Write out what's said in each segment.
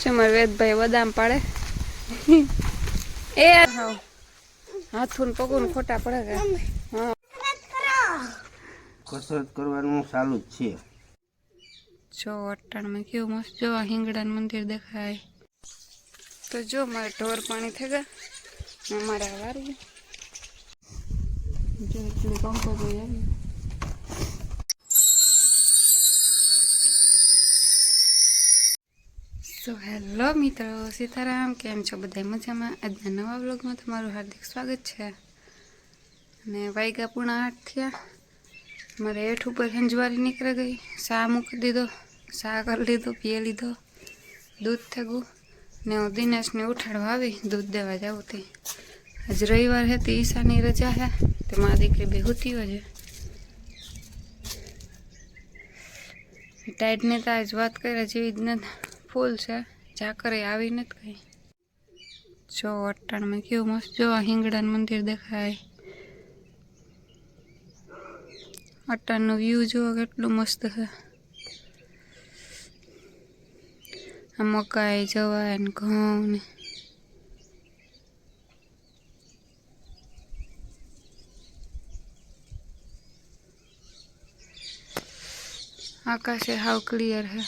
चमर वेद भाई बदाम पाड़े ए हाथून पगून खोटा पड़ेगा। हाँ कसरत करवानुं चालू ज छे। जो अट्टाण में क्यों मस्त जो हिंगड़ा मंदिर देखाय तो जो मारे ढोर पानी थे गया हमारे आवार जो इतने कम कर दिया। सो हेलो मित्रों सीताराम केम छो बधाय मजामां। आजना नवा व्लॉग में तमारुं हार्दिक स्वागत है। ने वाग्या 8:30 थया मारे हेठ ऊपर हंजवारी निकળી गई। सा मूकी दीधो सा कर लीधो पी लीधो दूध थेगू ने हूँ दिनेश ने उठाड़वा आवी दूध देवा जाऊँ थी। आज रविवार है तो ईशानी रजा है तो मारी दीकरी बेहूती हो जाए टाइट ने तो आज बात करे जीवी ज न फूल से जाकर आई नहीं कहीं। जो अट्टाण में क्यों मस्त जो हिंगड़ा मंदिर देखाय अट्टाण नो व्यू जो केटलू मस्त है। आ मकाई जवार घऊं ने आकाश हाव क्लियर है।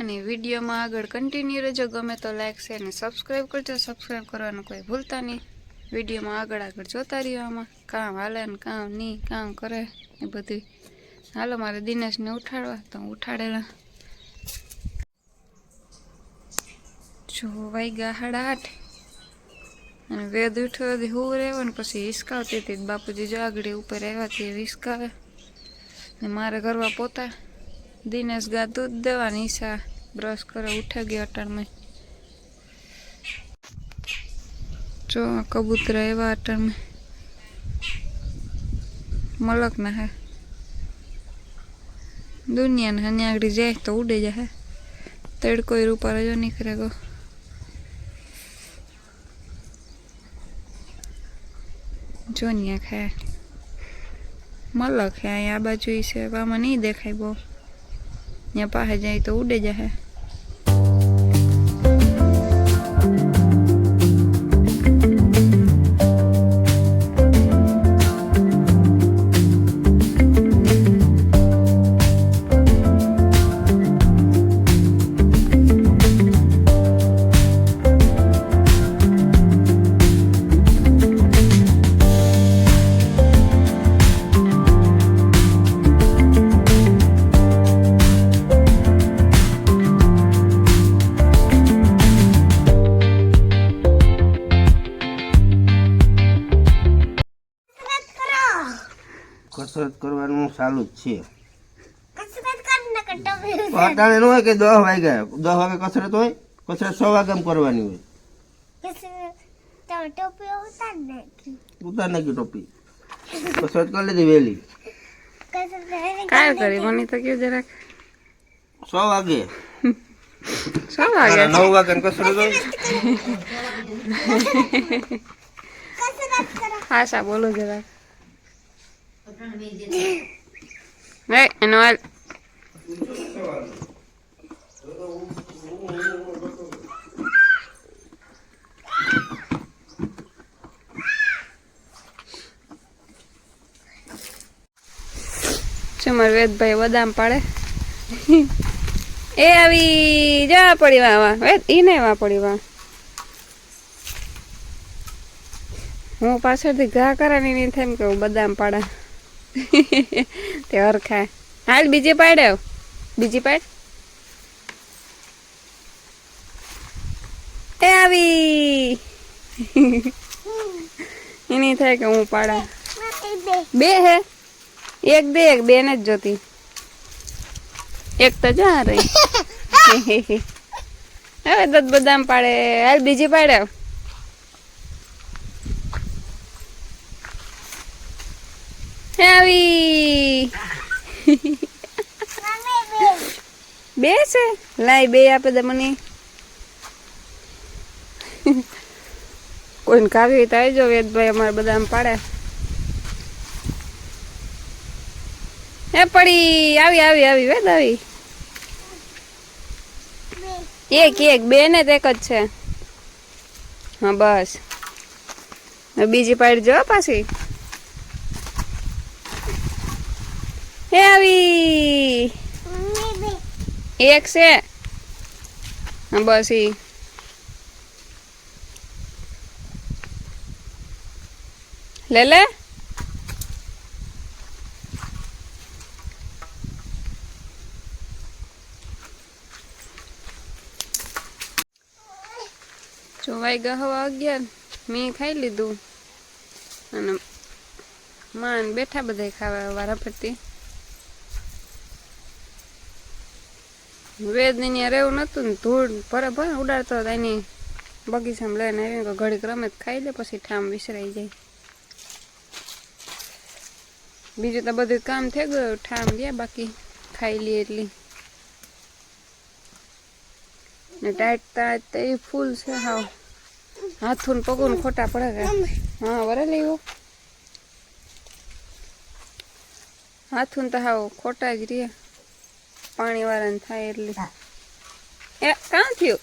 અને વિડીયોમાં આગળ કન્ટિન્યુ રહેજો। ગમે તો લાઈક શેર ને સબસ્ક્રાઈબ કરજો। સબસ્ક્રાઈબ કરવાનું કોઈ ભૂલતા નહીં। વિડીયોમાં આગળ જોતા રહ્યો। આમાં કામ હાલે ને કામ નહીં કામ કરે એ બધું હાલો મારે દિનેશને ઉઠાડવા તો ઉઠાડેલા। જો વાગ્યા 8:30 અને વેદ ઉઠ્યો હું રહેવો ને પછી હિસકાવતી હતી। બાપુજી જો આગળ ઉપર આવ્યા તે હિસકાવે ને મારે કરવા પોતા। दिनेश गा दूध देवा ईशा ब्रश करे उठे गया अटाण में। जो कबूतर एवं अटाण में मलक ना है दुनिया ने आगड़ी जाए तो उड़े जाए तड़को ऊपर जो निकलेगो। जो नहीं खाए मलक है आ बाजू से आमा नहीं देखाय बहु यहाँ पास जाए तो उड़े जाए। कसरत करवानुं चालू ज छे। अटाणे न होय के 10 वाग्या 10 वागे कसरत होय कसरत 6 वागे में करवानी होय। टोपी उतार नाखी टोपी कसरत कर लीधी वेली काय करी मनी तो क्यों जरा 6 वागे 6 वागे 9 वागे कसरत होय। आशा बोलो जरा नहीं एनवाल चमर वेद भाई बदाम पाड़े ए अभी जा पड़ी वहाँ वेद ई नहीं वहाँ पड़ी वहाँ हूँ पाछळ थी घा करानी नहीं थे के बदाम पाड़ा ते हरखा हाल बीजे पाड़े बीजी पाड़ ए आवी नहीं थे के हूँ पाड़ा बे है एक दे एक बे ने जोती एक तो जा रही હવે દત બદામ પાડે હાલ બીજી પાડે આવી બે છે લાઈ બે આપે દે મને કોઈને કાવી તો આવજો વેદભાઈ અમારે બદામ પાડે એ પડી આવી આવી આવી વેદ આવી એક એક બે ને એક જ છે હા બસ બીજી પાડી જો પાછી એ આવી એક છે હા બસ ઈ લે લે જો વાગ્યા હવા 11 મેં ખાઈ લીધું અને માન બેઠા બધા ખાવા વારા ફરતી વેદ ને ત્યાં રહેવું નતું ને ધૂળ ભરે ભરે ઉડાડતો હતો એની બગીચામાં લઈને આવી કે ઘડીક રમે ખાઈ લે પછી ઠામ વિસરાઈ જાય બીજું તો બધું કામ થઈ ગયું ઠામ ગયા બાકી ખાઈ લે એટલી ને ટાઈટ ટાઈટ એ ફૂલ છે હાવ હાથું ને પગું ખોટા પડે છે હા વરે લેવો હાથું તો હાવ ખોટા જ રહ્યા પાણી વાળાને થાય એટલે એ કાં થયું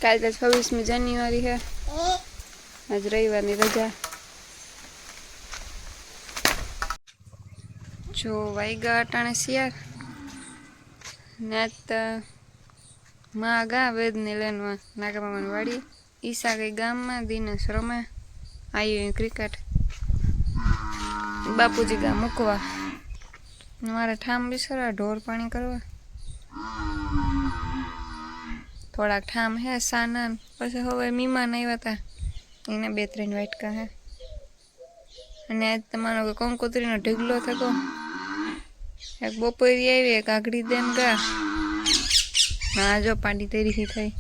કાલે તો 26મી જાન્યુઆરી છે આજ રવિવારની રજા જો વાઈગા અટાણે શિયાર ને તો માં ગા વેદને લેનમાં નાગા મામાની વાડી ઈસા ગઈ ગામમાં દિનેશ રમે આવ્યું ક્રિકેટ બાપુજી ગા મૂકવા મારે ઠામ બિસરવા ઢોર પાણી કરવા થોડાક ઠામ હે સાના પછી હવે મીમાન આવ્યા હતા એને 2-3 વાટકા હે અને આજ તમારો કંકોત્રીનો ઢીગલો થતો એક બપોરી આવી એક આગળી દેન ગા હા જો પાડી તેરી થઈ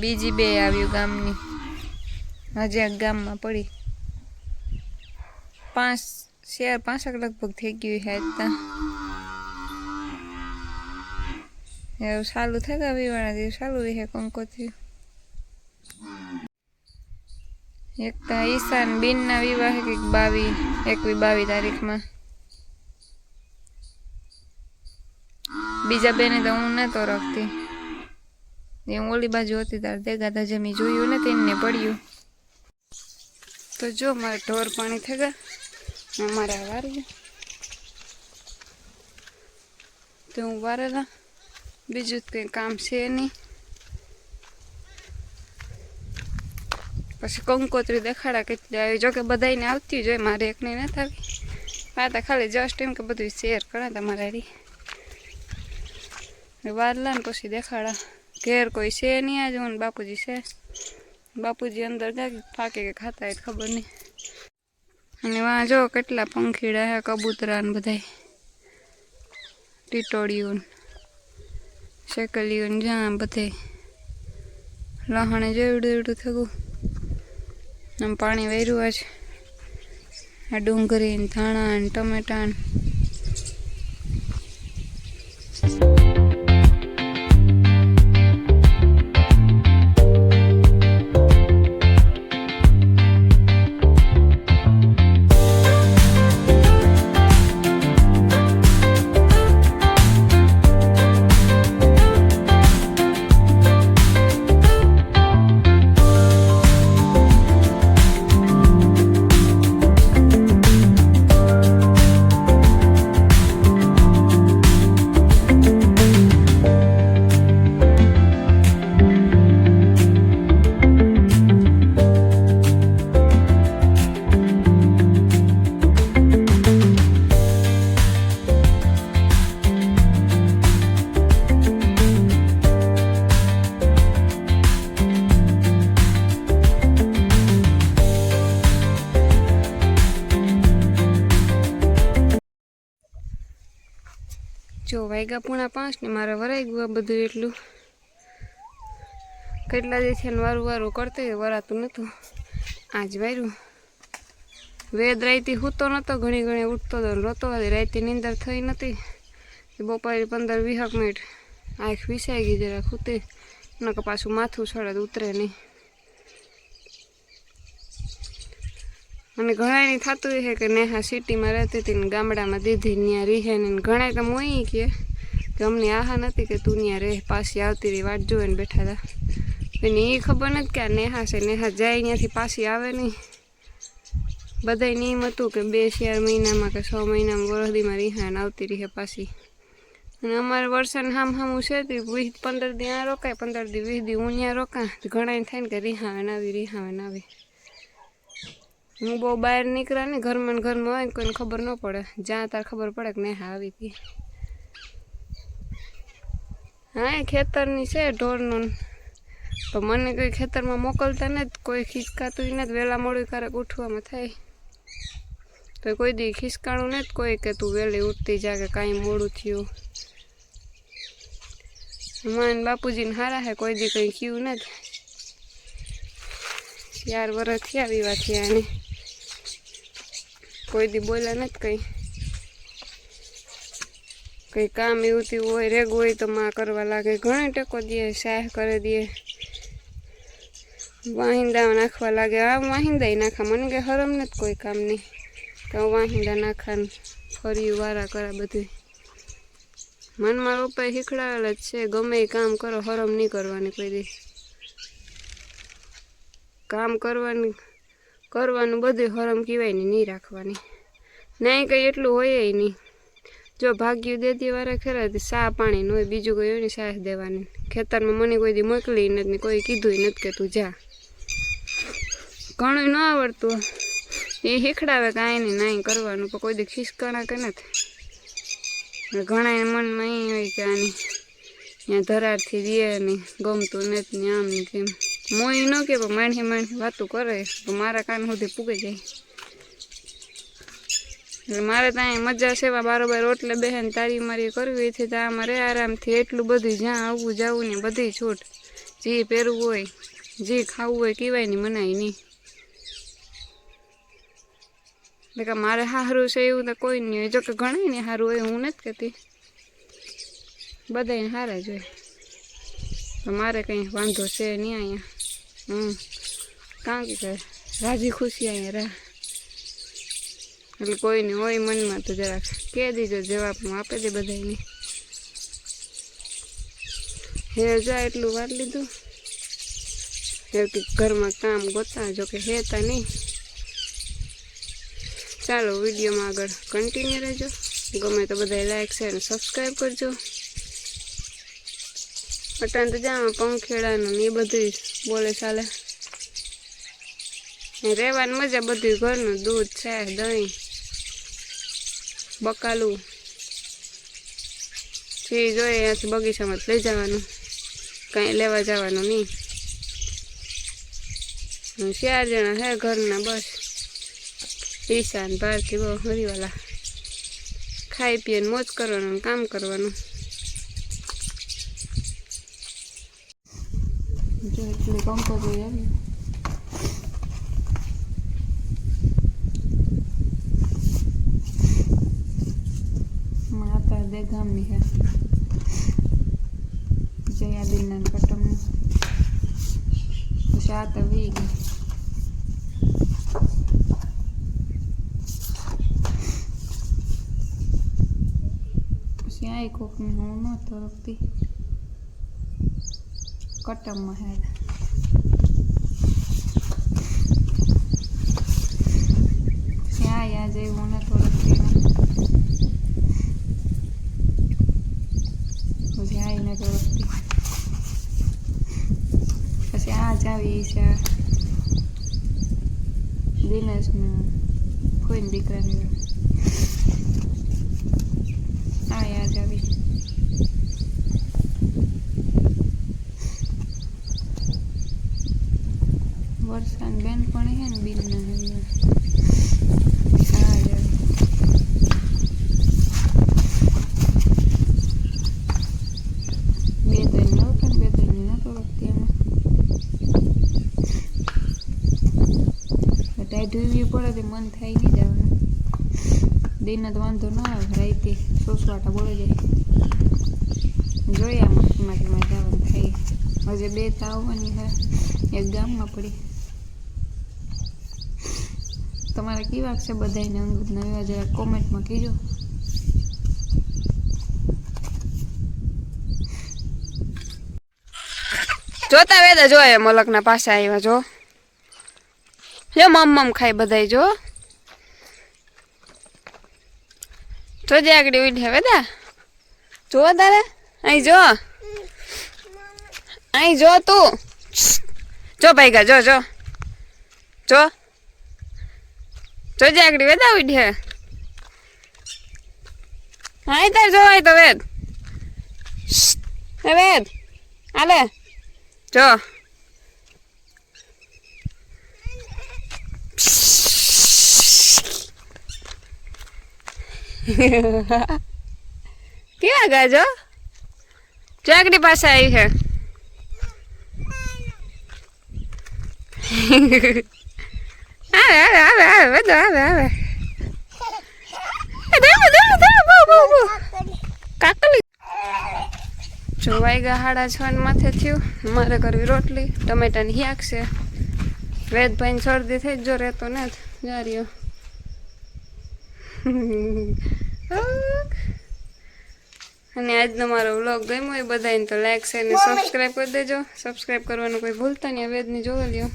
બીજી 2 આવ્યું ગામની હજી એક ગામમાં પડી 5 લગભગ થઈ ગયું હે એવું ચાલુ થાય કે વિવાળા દિવસ ચાલુ રહે કંકોત્રી એક તો ઈશાન બેનના વિવાહ કંઈક 21-22 તારીખમાં બીજા બેને તો હું નતો રાખતી એ ઓલી બાજુ હતી તાર દેગા તા જમી જોયું ને તેને પડ્યું તો જો મારે ઢોર પાણી થઈ ગયા મારે વારી તો હું વારેલા બીજું કંઈ કામ છે નહીં પછી કંકોત્રી દેખાડા કેટલી આવી જોકે બધાને આવતી જોઈએ મારે એકને નથી આવી પાતા ખાલી જસ્ટ એમ કે બધું શેર કરે તમારે રી વારલા ને પછી દેખાડા ઘેર કોઈ છે નહીં આજે હું બાપુજી છે બાપુજી અંદર ગયા ફાકે કે ખાતા હોય ખબર નહીં અને વાં જો કેટલા પંખીડા હે કબૂતરા ને બધા ટીટોળિયું શેકલિયું જ્યાં બધે લહણે જેવડું એવડું થયું આમ પાણી વેર્યું આજ આ ડુંગળી ને ધાણા ને ટમેટા ને જો વાગ્યા 4:30 ને મારે વરાઈ ગયું બધું એટલું કેટલા દિવસથી વારું કરતી વરાતું નહોતું આજ વાર્યું વેદ રાઈતી સૂતો નહોતો ઘણી ઉઠતો હતો રોતો રાઈતી નીંદર થઈ નહોતી બપોરે 15-20 મિનિટ આંખ વિસાઈ ગઈ જરા ખૂતી નકર પાછું માથું સળદ ઉતરે નહીં અને ઘણાની થતું છે કે નેહા સિટીમાં રહેતી હતી ને ગામડામાં દીધી ત્યાં રીહે ને ઘણા તો મોઈ કે અમને આહા નથી કે તું ત્યાં રહે પાછી આવતી રહી વાટ જોઈને બેઠા હતા એને એ ખબર નથી કે આ નેહા છે નેહા જાય ત્યાંથી પાછી આવે નહીં બધાય નિયમ હતું કે 2-4 મહિનામાં કે 6 મહિનામાં વરદીમાં રીહાને આવતી રહે પાછી અને અમારે વરસાદ હામું છે તે 15 દી આ રોકાય 15 દી 20 દી હું ત્યાં રોકા ઘણા થાય ને કે રીહાવે આવી હું બહુ બહાર નીકળ્યા ને ઘરમાં હોય ને કોઈને ખબર ન પડે જ્યાં તાર ખબર પડે કે નેહા આવી હતી હા એ ખેતરની છે ઢોરનું તો મને કોઈ ખેતરમાં મોકલતા નથી કોઈ ખિસકાતું નથી વહેલા મોડું ક્યારેક ઉઠવામાં થાય તો કોઈ દી ખિસકાણું નથી કોઈ કે તું વહેલી ઉઠતી જા કે કાંઈ મોડું થયું માન બાપુજીને હારા હે કોઈ દી કંઈ થયું નથી 4 વર્ષ થયા વિવાહ થયા એને કોઈ દી બોલ્યા નથી કંઈ કામ એવું તેવું હોય રેગ હોય તો માં કરવા લાગે ઘણી ટેકો દે સાહ કરી દે વાહિંદા નાખવા લાગે આ વાહિંદા નાખા મને કે હરમ નથી કોઈ કામ નહીં તો વાહિંદા નાખા ફર્યું વારા કરા બધું મનમાં રૂપાય શીખડાવેલા જ છે ગમે એ કામ કરો હરમ નહીં કરવાની કોઈ દી કામ કરવાનું બધું હરમ કહેવાય નહીં રાખવાની નહીં કંઈ એટલું હોય નહીં જો ભાગ્યું દેતી વારે ખરા સા પાણી ન હોય બીજું કોઈ હોય ને સાસ દેવાની ખેતરમાં મને કોઈ દી મોકલી નથી કોઈ કીધું નથી કે તું જા ઘણું ન આવડતું એ શીખડાવે કાંઈ નહીં નાઈ કરવાનું પણ કોઈ દી ખિસકાણા કે નથી ઘણા મનમાં એ હોય કે આની ત્યાં ધરારથી દે ને ગમતું નથી ને આમ ને કેમ મોઈ ન કે પણ માણસી વાતું કરે તો મારા કાન સુધી પૂગી જાય એટલે મારે ત્યાં મજા છે બારોબાર રોટલે બેહેને તારી મારી કરવી છે તો અમારે આરામથી એટલું બધું જ્યાં આવવું જવું ને બધી છૂટ જે પહેરવું હોય જે ખાવું હોય કહેવાય નહીં મનાય નહીં એટલે મારે સારું છે એવું તો કોઈ નહીં હોય જોકે ઘણા ને સારું હોય હું નથી કહેતી બધાને સારા જ હોય તો મારે કંઈ વાંધો છે નહીં અહીંયા કારણ કે રાજી ખુશી અહીંયા રાહ એટલે કોઈને હોય મનમાં તો જરાક કહી દીજો જવાબમાં આપી દે બધાને હે જા એટલું વાર લીધું એવું ઘરમાં કામ ગોતા જો કે હેતા નહીં ચાલો વિડીયોમાં આગળ કન્ટિન્યુ રહેજો ગમે તો બધા લાઈક શેર અને સબસ્ક્રાઈબ કરજો અટાણ તો જામાં પંખેડાનું ને એ બધું બોલે ચાલે રહેવાની મજા બધું ઘરનું દૂધ છે દહીં બકાલું જે જોઈએ ત્યાંથી બગીચામાં લઈ જવાનું કાંઈ લેવા જવાનું નહીં 4 જણા હે ઘરના બસ ઈશાન ભારતી બહુ હરીવાલા ખાઈ પીને મોજ કરવાનું કામ કરવાનું જો એટલી કંકોત્રી આવી માતા દે ગામની હે જયાબીનના કટમનું પછી આ તો વી ગઈ પછી આ કોકને હું નહોતો રખતી કટમમાં હે પછી આ યા જેવું નહોતો રખતી પછી આ નહોતો રખતી પછી આ જ આવી છે દિનેશને કોઈને દીકરાની આ યાદ આવી વરસાદ બેન પણ હે ને બિલના આ જ આવી બે ત્રણ નહોતા બે ત્રણ નહોતો વખતે એમાં ટાઈ ધોવી પડે તો મન થાય નહીં જવાનું દિન તો વાંધો ન આવે રાઈતે સોસવાટા બોલી જાય જોઈએ આમાં જવાનું થાય હજે 2 તો આવવાની હોય એક ગામમાં પડી તમારે કેવા છે બધાને અંગૂઠના એવા જરા કોમેન્ટમાં કીજો. જોતા વેદા જો એ મલકના પાસે આવ્યા જો મમ ખાઈ બધાય જો જોજે આગળ ઉઠ્યા વેદા જો તારે અહીં જો તું જો ભાઈગા જો જો જો જોજે આગળ વેદા ઉઠ્યા હાય તાર જો તો વેદ વેદ હાલે જો કેવા ગાજો ચાકડી પાસે આવી છે આવે આવે આવે બધો આવે આવે કાકલી જોવાઈ ગયા 6:30 માથે થયું. મારે કરવી રોટલી ટમેટાની શાક છે. વેદભાઈને શરદી થઈ જો રહેતો ને જા રહ્યો. અને આજનો મારો વ્લોગ ગમ્યો હોય બધાને તો લાઈક શેર ને સબસ્ક્રાઈબ કરી દેજો. સબસ્ક્રાઈબ કરવાનું કોઈ ભૂલતા નહીં. વેદની જોઈ લ્યો.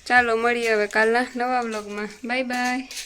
ચાલો મળીએ હવે કાલના નવા વ્લોગમાં. Bye bye.